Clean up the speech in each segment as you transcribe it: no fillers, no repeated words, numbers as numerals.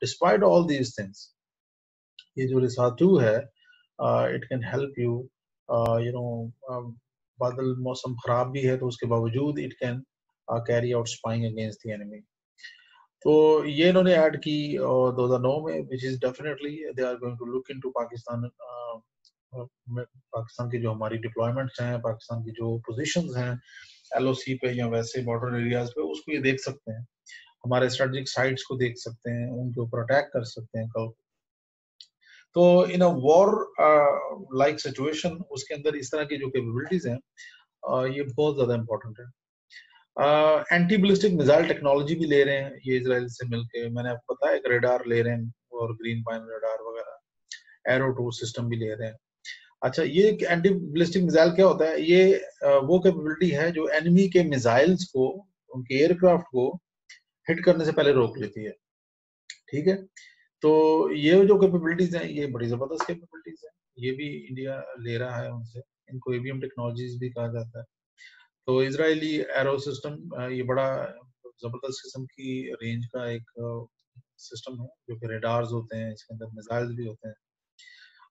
Despite all these things, ये जो रिसात 2 है, it can help you, you know, बादल मौसम खराब भी है तो उसके बावजूद it can carry out spying against the enemy. तो ये इन्होंने ऐड की 2009 में, which is definitely they are going to look into Pakistan, Pakistan की जो हमारी डिप्लॉयमेंट्स हैं, पाकिस्तान की जो पोजीशंस हैं एलओसी पे या वैसे बॉर्डर एरियाज पे, उसको ये देख सकते हैं, हमारे स्ट्रेटेजिक साइट्स को देख सकते हैं, उनके ऊपर अटैक कर सकते हैं कल। तो इन अ वॉर लाइक सिचुएशन उसके अंदर इस तरह की जो कैपेबिलिटीज हैं ये बहुत ज्यादा इंपॉर्टेंट है। एंटी बैलिस्टिक मिसाइल टेक्नोलॉजी भी ले रहे हैं ये इजराइल से मिलके, मैंने आपको बताया एक रेडार ले रहे हैं और ग्रीन पाइन रेडार वगैरह, एरो 2 सिस्टम भी ले रहे हैं। अच्छा, ये एंटी बैलिस्टिक मिसाइल क्या होता है? ये वो कैपेबिलिटी है जो एनिमी के मिसाइल्स को, उनके एयरक्राफ्ट को हिट करने से पहले रोक लेती है, ठीक है। तो ये जो कैपेबिलिटीज हैं ये बड़ी जबरदस्त कैपेबिलिटीज हैं, ये भी इंडिया ले रहा है उनसे, इनको एवीएम टेक्नोलॉजीज भी कहा जाता है। तो इजरायली एरो सिस्टम ये बड़ा जबरदस्त किस्म की रेंज का एक सिस्टम है, जो कि रेडार्स होते हैं, इसके अंदर मिसाइल्स भी होते हैं।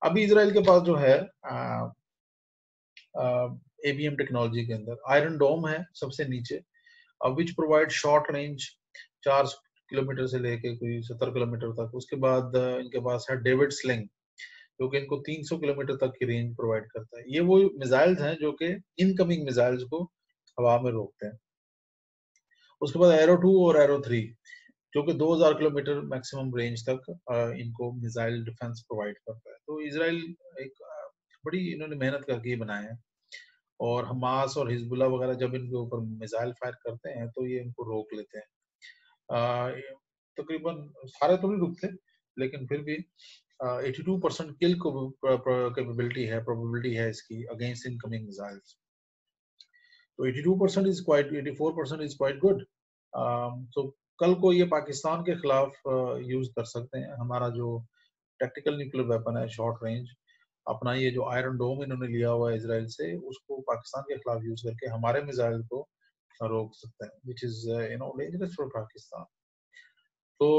अभी इजराइल के पास जो है एवीएम टेक्नोलॉजी के अंदर आयरन डोम है सबसे नीचे, which provide short range 4 kilometre से लेके कोई 70 किलोमीटर तक। उसके बाद इनके पास है डेविड स्लिंग, जो कि इनको 300 किलोमीटर तक की रेंज प्रोवाइड करता है। ये वो मिसाइल्स हैं जो कि इनकमिंग मिसाइल्स को हवा में रोकते हैं। उसके बाद एरो 2 और एरो 3, जो कि 2000 किलोमीटर मैक्सिमम रेंज तक इनको मिसाइल डिफेंस प्रोवाइड करता है। तो इसराइल एक बड़ी इन्होंने मेहनत करके बनाए हैं, और हमास और हिजबुल्लाह वगैरह जब इनके ऊपर मिसाइल फायर करते हैं तो ये इनको रोक लेते हैं। तकरीबन सारे तो नहीं रुकते, लेकिन फिर भी 82% किल कैपेबिलिटी है, प्रोबेबिलिटी है इसकी अगेंस्ट इनकमिंग मिसाइल्स। तो 82% is quite, 84% is quite good. तो कल को ये पाकिस्तान के खिलाफ यूज कर सकते हैं। हमारा जो टैक्टिकल न्यूक्लियर वेपन है शॉर्ट रेंज, अपना ये जो आयरन डोम इन्होंने लिया हुआ है इसराइल से, उसको पाकिस्तान के खिलाफ यूज करके हमारे मिसाइल को रोक सकते हैं, which is dangerous for Pakistan. तो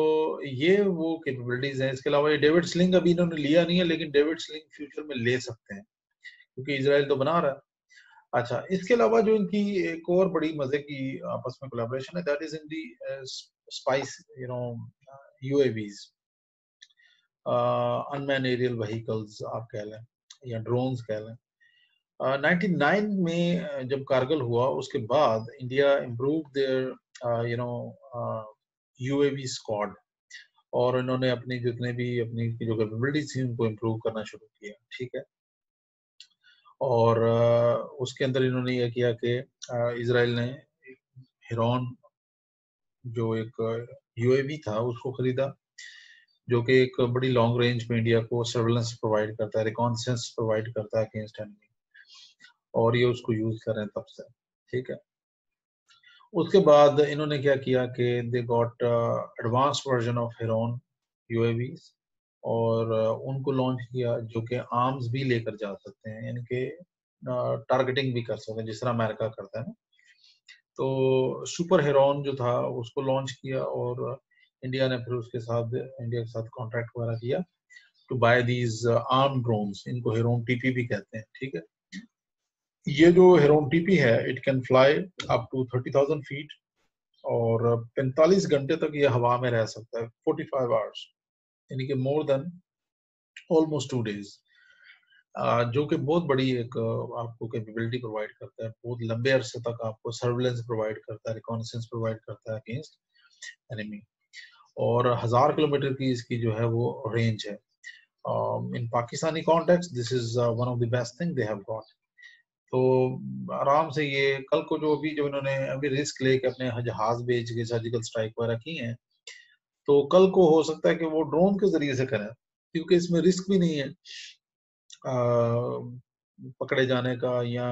ये वो कैपेबिलिटीज हैं। इसके अलावा ये डेविड स्लिंग अभी इन्होंने लिया नहीं है, लेकिन डेविड स्लिंग फ्यूचर में ले सकते हैं, क्योंकि इसराइल तो बना रहा है। अच्छा, इसके अलावा जो इनकी एक और बड़ी मजे की आपस में कोलैबोरेशन है, that is in the space, UAVs, unmanned aerial vehicles आप कह लें या ड्रोन्स कह लें। 99 में जब कारगिल हुआ उसके बाद India improve their UAV squad, और इन्होंने अपनी जितने भी अपनी जो कैपेबिलिटीज थी उनको इम्प्रूव करना शुरू किया, ठीक है। और उसके अंदर इन्होंने यह किया कि इजराइल ने हिरॉन जो एक यूएवी था उसको खरीदा, जो कि एक बड़ी लॉन्ग रेंज पे इंडिया को सर्वेलेंस प्रोवाइड करता है, रिकॉन्सेंस प्रोवाइड करता है अगेंस्ट एनिमी, और ये उसको यूज कर रहे हैं तब से, ठीक है। उसके बाद इन्होंने क्या किया कि they got advance version of heron UAVs, और उनको लॉन्च किया, जो कि आर्म्स भी लेकर जा सकते हैं, यानी कि टारगेटिंग भी कर सकते हैं जिस तरह अमेरिका करता है ना। तो सुपर हिरॉन जो था उसको लॉन्च किया, और इंडिया ने फिर उसके साथ, इंडिया के साथ कॉन्ट्रैक्ट वगैरह किया to buy these arm drones, इनको हिरॉन टीपी भी कहते हैं, ठीक है। ये जो हिरॉन टीपी है, it can fly up to 30,000 feet, और 45 घंटे तक ये हवा में रह सकता है, 45 आवर्स, यानी कि मोर देन ऑलमोस्ट 2 डेज, जो कि बहुत बड़ी एक आपको कैपेबिलिटी प्रोवाइड करता है। बहुत लंबे अरसे तक आपको सर्वेलेंस प्रोवाइड करता है, रिकॉन्सेंस प्रोवाइड करता है अगेंस्ट एनिमी, और 1000 किलोमीटर की इसकी जो है वो रेंज है। In Pakistani context this is one of the best thing they have got. तो आराम से ये कल को जो भी, जो इन्होंने अभी रिस्क लेके अपने जहाज भेज के सर्जिकल स्ट्राइक वगैरह की है, तो कल को हो सकता है कि वो ड्रोन के जरिए से करें, क्योंकि इसमें रिस्क भी नहीं है पकड़े जाने का या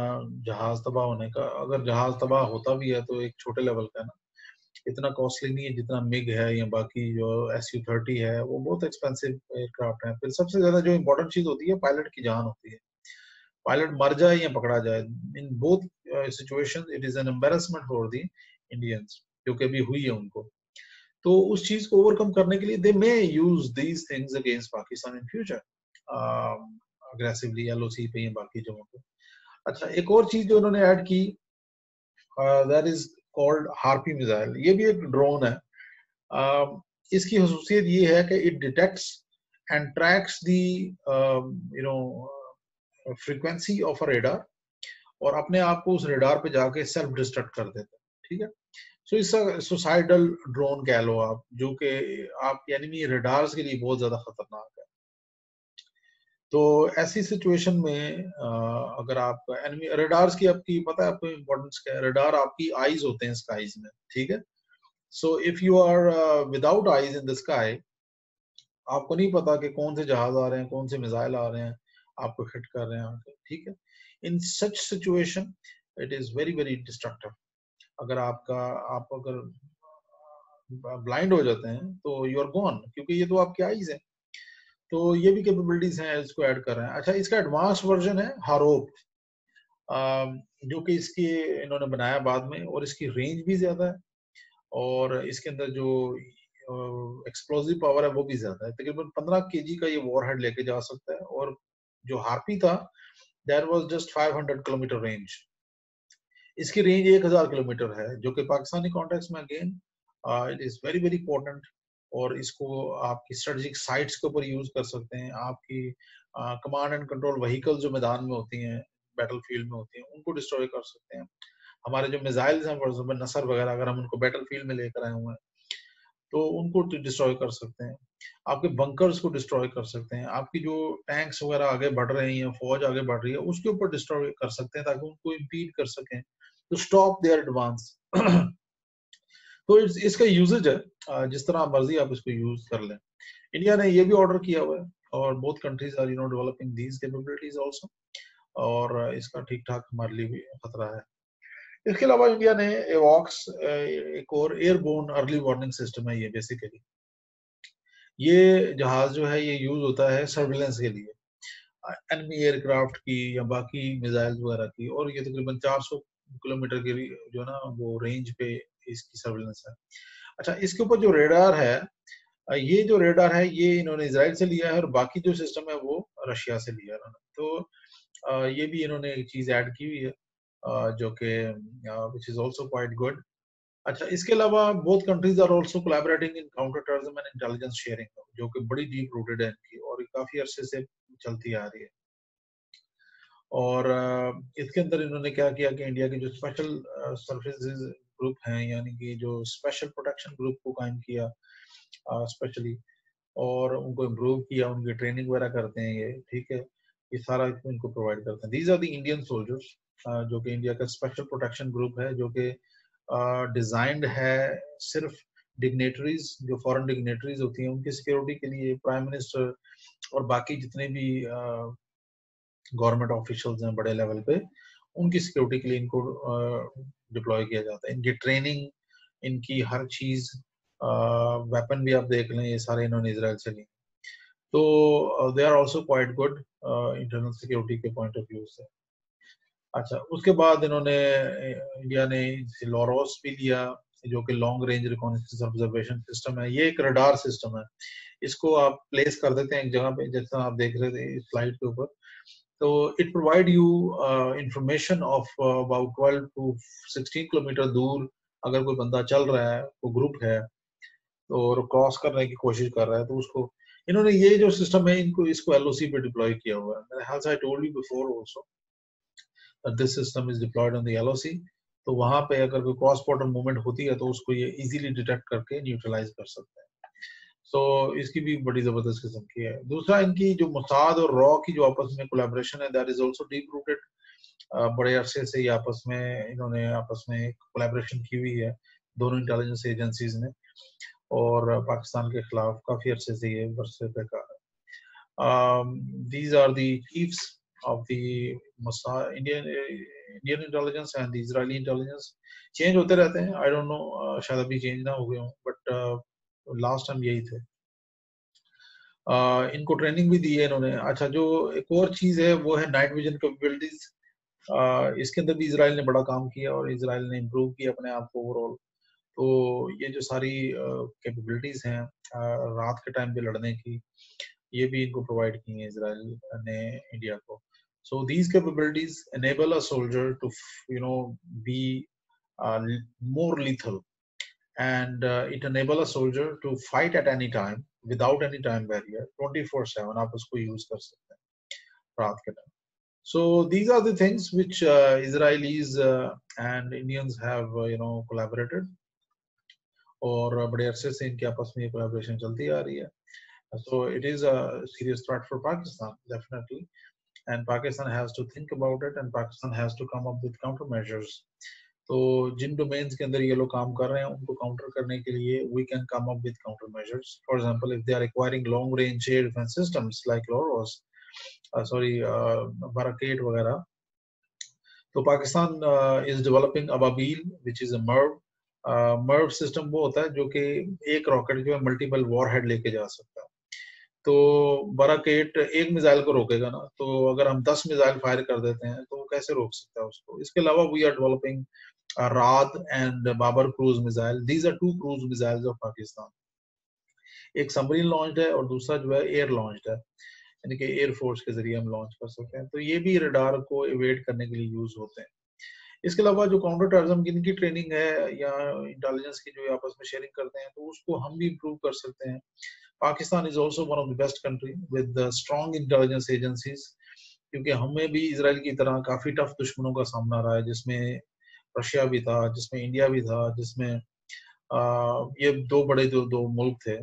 जहाज तबाह होने का। अगर जहाज तबाह होता भी है तो एक छोटे लेवल का है ना, इतना कॉस्टली नहीं है जितना मिग है या बाकी जो SU-30 है, वो बहुत एक्सपेंसिव एयरक्राफ्ट है। फिर सबसे ज्यादा जो इम्पोर्टेंट चीज होती है, पायलट की जान होती है। पायलट मर जाए या पकड़ा जाए, in both situation it is an embarrassment for the Indians, जो कि अभी हुई है उनको। तो उस चीज को ओवरकम करने के लिए they may use these things against Pakistan in future, aggressively LOC पे या बाकी जगहों पे। अच्छा, एक और चीज जो उन्होंने ऐड की, that is called harpy missile. ये भी एक ड्रोन है। इसकी खसूसियत ये है कि it detects and tracks the frequency of a radar, और अपने आप को उस रेडार पे जाके सेल्फ डिस्ट्रक्ट कर देता है। ठीक है, सो इस सुसाइडल ड्रोन कह लो आप, जो कि आपके एनिमी रेडार्स के लिए बहुत ज्यादा खतरनाक है। तो ऐसी सिचुएशन में अगर आप एनिमी रेडार्स की, आपकी पता है आपको इंपॉर्टेंस क्या है? रेडार आपकी आईज होते हैं स्काईज में, ठीक है। So if you are without eyes in the sky, आपको नहीं पता कि कौन से जहाज आ रहे हैं, कौन से मिसाइल आ रहे हैं, आपको हिट कर रहे हैं, ठीक है। In such situation it is very very destructive. अगर आप अगर ब्लाइंड हो जाते हैं तो यू आर गॉन, क्योंकि ये तो आपके आईज है। तो ये भी कैपेबिलिटीज हैं, इसको ऐड कर रहे हैं। अच्छा, इसका एडवांस वर्जन है हारोप, जो कि इसकी इन्होंने बनाया बाद में, और इसकी रेंज भी ज्यादा है, और इसके अंदर जो एक्सप्लोजिव पावर है वो भी ज्यादा है। तकरीबन 15 केजी का ये वॉरहेड लेके जा सकता है, और जो हार्पी था that was just 500 kilometre range. इसकी रेंज 1000 किलोमीटर है, जो कि पाकिस्तानी कॉन्टेक्स्ट में again it is very very important. और इसको आपकी स्ट्रेटेजिक साइट्स के ऊपर यूज कर सकते हैं। आपकी कमांड एंड कंट्रोल व्हीकल जो मैदान में होती हैं, बैटल फील्ड में होती हैं, उनको डिस्ट्रॉय कर सकते हैं। हमारे जो मिसाइल्स हैं, फॉर एग्जाम्पल नसर वगैरह, अगर हम उनको बैटल फील्ड में लेकर आए हुए हैं तो उनको डिस्ट्रॉय कर सकते हैं। आपके बंकर्स को डिस्ट्रॉय कर सकते हैं। आपकी जो टैंक्स वगैरह आगे बढ़ रहे हैं या फौज आगे बढ़ रही है, उसके ऊपर डिस्ट्रॉय कर सकते हैं, ताकि उनको इम्पीड कर सकें, टू स्टॉप देयर एडवांस। तो इसका यूजेज है, जिस तरह मर्जी आप इसको यूज कर लें। इंडिया ने ये भी ऑर्डर किया हुआ है, और both countries are developing these capabilities also, और इसका ठीक ठाक हमारे लिए भी खतरा है। इसके अलावा इंडिया ने एवॉक्स, एक और एयरबोर्न अर्ली वार्निंग सिस्टम है ये बेसिकली। ये जहाज जो है ये यूज होता है सर्विलेंस के लिए, एनिमी एयरक्राफ्ट की या बाकी मिसाइल वगैरह की, और ये तकरीबन 400 किलोमीटर की जो ना वो रेंज पे इसकी सर्विलेंस है। अच्छा, इसके ऊपर जो रेडार है, ये जो रेडार है ये इन्होंने इसराइल से लिया है, और बाकी जो सिस्टम है वो रशिया से लिया है इन्होंने। तो ये भी इन्होंने एक चीज ऐड की हुई है, जो कि which is also quite good. अच्छा, इसके अलावा both countries are also collaborating in counter terrorism and intelligence sharing, जो कि बड़ी डीप रूटेड है इनकी, और काफी अरसे से चलती आ रही है। और इसके अंदर इन्होंने क्या किया कि इंडिया के जो स्पेशल सर्विसेज ग्रुप हैं, यानी कि जो स्पेशल प्रोटेक्शन ग्रुप को कायम किया स्पेशली, और उनको इम्प्रूव किया, उनकी ट्रेनिंग वगैरह करते हैं ये, ठीक है। ये सारा इनको प्रोवाइड करते हैं। These are the Indian soldiers, जो कि इंडिया का स्पेशल प्रोटेक्शन ग्रुप है, जो कि डिजाइंड है सिर्फ डिग्नेटरीज, जो फॉरेन डिग्नेटरीज होती हैं उनकी सिक्योरिटी के लिए। प्राइम मिनिस्टर और बाकी जितने भी गवर्नमेंट ऑफिशियल्स हैं बड़े लेवल पे, उनकी सिक्योरिटी के लिए इनको डिप्लॉय किया जाता है। इनकी ट्रेनिंग, इनकी हर चीज, वेपन भी आप देख लें, ये सारे इन्होंने इसराइल से लिए। तो they are also quite good internal security के पॉइंट ऑफ व्यू से। अच्छा, उसके बाद इन्होंने इंडिया ने लॉरोस भी लिया, जो कि long range reconnaissance observation system है। ये एक रडार सिस्टम है, इसको आप प्लेस कर देते हैं एक जगह पे, जैसा आप देख रहे थे इस स्लाइड के ऊपर। तो it provide you information of about 12 to 16 kilometre दूर अगर कोई बंदा चल रहा है, वो ग्रुप है और क्रॉस करने की कोशिश कर रहा है, तो उसको इन्होंने ये जो सिस्टम है इनको इसको एलओसी पे डिप्लॉय किया हुआ है। मेरे ख्याल से I told you before also that this system is diploid on the LOC. तो वहां पे अगर कोई क्रॉस बॉर्डर मूवमेंट होती है तो उसको ये इजीली डिटेक्ट करके न्यूट्रलाइज कर सकते हैं। सो इसकी भी बड़ी जबरदस्त किस्म की है। दूसरा, इनकी जो मोसाद और रॉ की जो आपस में कोलैबोरेशन है, that is also deep rooted. बड़े अरसे से ये आपस में इन्होंने आपस में कोलैबोरेशन की हुई है, दोनों इंटेलिजेंस एजेंसीज ने, और पाकिस्तान के खिलाफ काफी अरसे से ये बरसे बेकार है। These are the chiefs of the Indian intelligence and the Israeli intelligence. Change होते रहते हैं, आई डोंट नो, शायद अभी चेंज ना हो गए हों, बट लास्ट टाइम यही थे। इनको ट्रेनिंग भी दी है इन्होंने। अच्छा, जो एक और चीज है वो है नाइट विजन कैपेबिलिटीज। इसके अंदर भी इसराइल ने बड़ा काम किया, और इसराइल ने इम्प्रूव किया अपने आप को ओवरऑल। तो ये जो सारी कैपेबिलिटीज हैं रात के टाइम पे लड़ने की, ये भी इनको प्रोवाइड की हैं इसराइल ने इंडिया को. So these capabilities enable a soldier to, be more lethal, and it enable a soldier to fight at any time without any time barrier. 24/7 आप उसको use कर सकते हैं रात के time. So these are the things which Israelis and Indians have, collaborated. और बड़े अरसे से इनके आपस में ये collaboration चलती आ रही है. So it is a serious threat for Pakistan, definitely. And Pakistan has to think about it, and Pakistan has to come up with countermeasures. तो जिन डोमेन्स के अंदर ये लोग काम कर रहे हैं उनको काउंटर करने के लिए we can come up with countermeasures. For example, if they are acquiring long range air defense systems like LOROS, Barakate वगैरह, तो Pakistan is developing Ababil, which is a MIRV. MIRV system वो होता है जो कि एक रॉकेट जो है मल्टीपल वॉरहेड लेके जा सकता है. तो बराकेट एक मिसाइल को रोकेगा ना, तो अगर हम 10 मिसाइल फायर कर देते हैं तो वो कैसे रोक सकता है उसको. इसके अलावा we are developing Raad and Babur cruise missile. These are two cruise missiles of Pakistan. एक सबमरीन लॉन्च्ड है और दूसरा जो है एयर लॉन्च्ड है, यानी कि एयर फोर्स के जरिए हम लॉन्च कर सकते हैं. तो ये भी रडार को इवेड करने के लिए यूज होते हैं. इसके अलावा जो काउंटर टेररिज्म की इनकी ट्रेनिंग है या इंटेलिजेंस की जो आपस में शेयरिंग करते हैं, तो उसको हम भी इम्प्रूव कर सकते हैं. Pakistan is also one of the best country with strong intelligence agencies, क्योंकि हमें भी इसराइल की तरह काफी टफ दुश्मनों का सामना रहा है, जिसमें रशिया भी था, जिसमें इंडिया भी था, जिसमें ये दो बड़े जो दो मुल्क थे,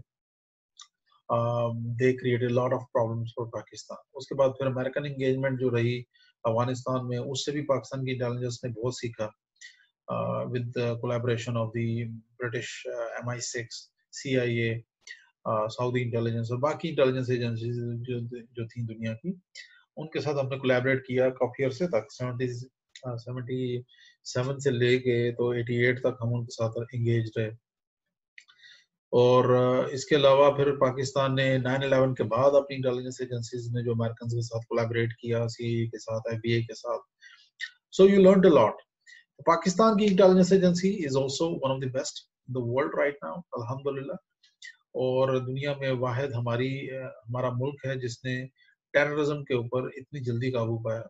they created lot of problems for Pakistan. उसके बाद फिर अमेरिकन एंगेजमेंट जो रही अफगानिस्तान में, उससे भी पाकिस्तान की इंटेलिजेंस ने बहुत सीखा with collaboration of the British MI6, CIA, Saudi intelligence और बाकी इंटेलिजेंस एजेंसीज जो थी दुनिया की, उनके साथ हमने कोलैबोरेट किया काफी अरसे तक. 77 से लेके तो 88 तक हम उनके साथ एंगेज रहे. और इसके अलावा फिर पाकिस्तान ने 9/11 के बाद अपनी इंटेलिजेंस एजेंसीज ने जो अमेरिकन के साथ कोलैबोरेट किया, CIA के साथ, FBI के साथ. So you learned a lot. Pakistan की intelligence agency is also one of the best in the world right now, अल्हम्दुलिल्लाह. और दुनिया में वाहिद हमारा मुल्क है जिसने टेररिज्म के ऊपर इतनी जल्दी काबू पाया.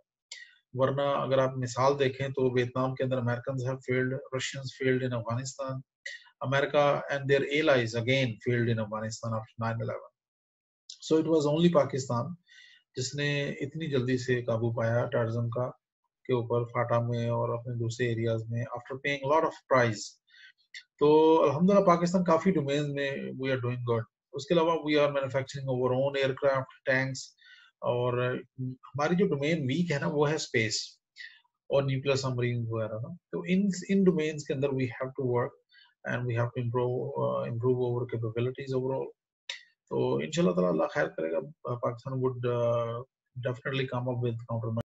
वरना अगर आप मिसाल देखें तो वियतनाम के अंदर American have failed, Russians failed in Afghanistan, America and their allies again failed in Afghanistan after 9/11. So it was only Pakistan जिसने इतनी जल्दी से काबू पाया टेररिज्म का के ऊपर, फाटा में और अपने दूसरे एरियाज में, after paying lot of price. तो अल्हम्दुलिल्लाह पाकिस्तान काफी डोमेन में वी आर डूइंग गुड. उसके अलावा we are manufacturing our own aircraft, tanks. और हमारी जो डोमेन वीक है ना वो है स्पेस और न्यूक्लियर सबमरीन वगैरह ना. तो इन डोमेन्स के अंदर we have to work and we have to improve our capabilities overall. तो इंशाल्लाह ताला अल्लाह खैर करेगा. Pakistan would definitely come up with countermeasures.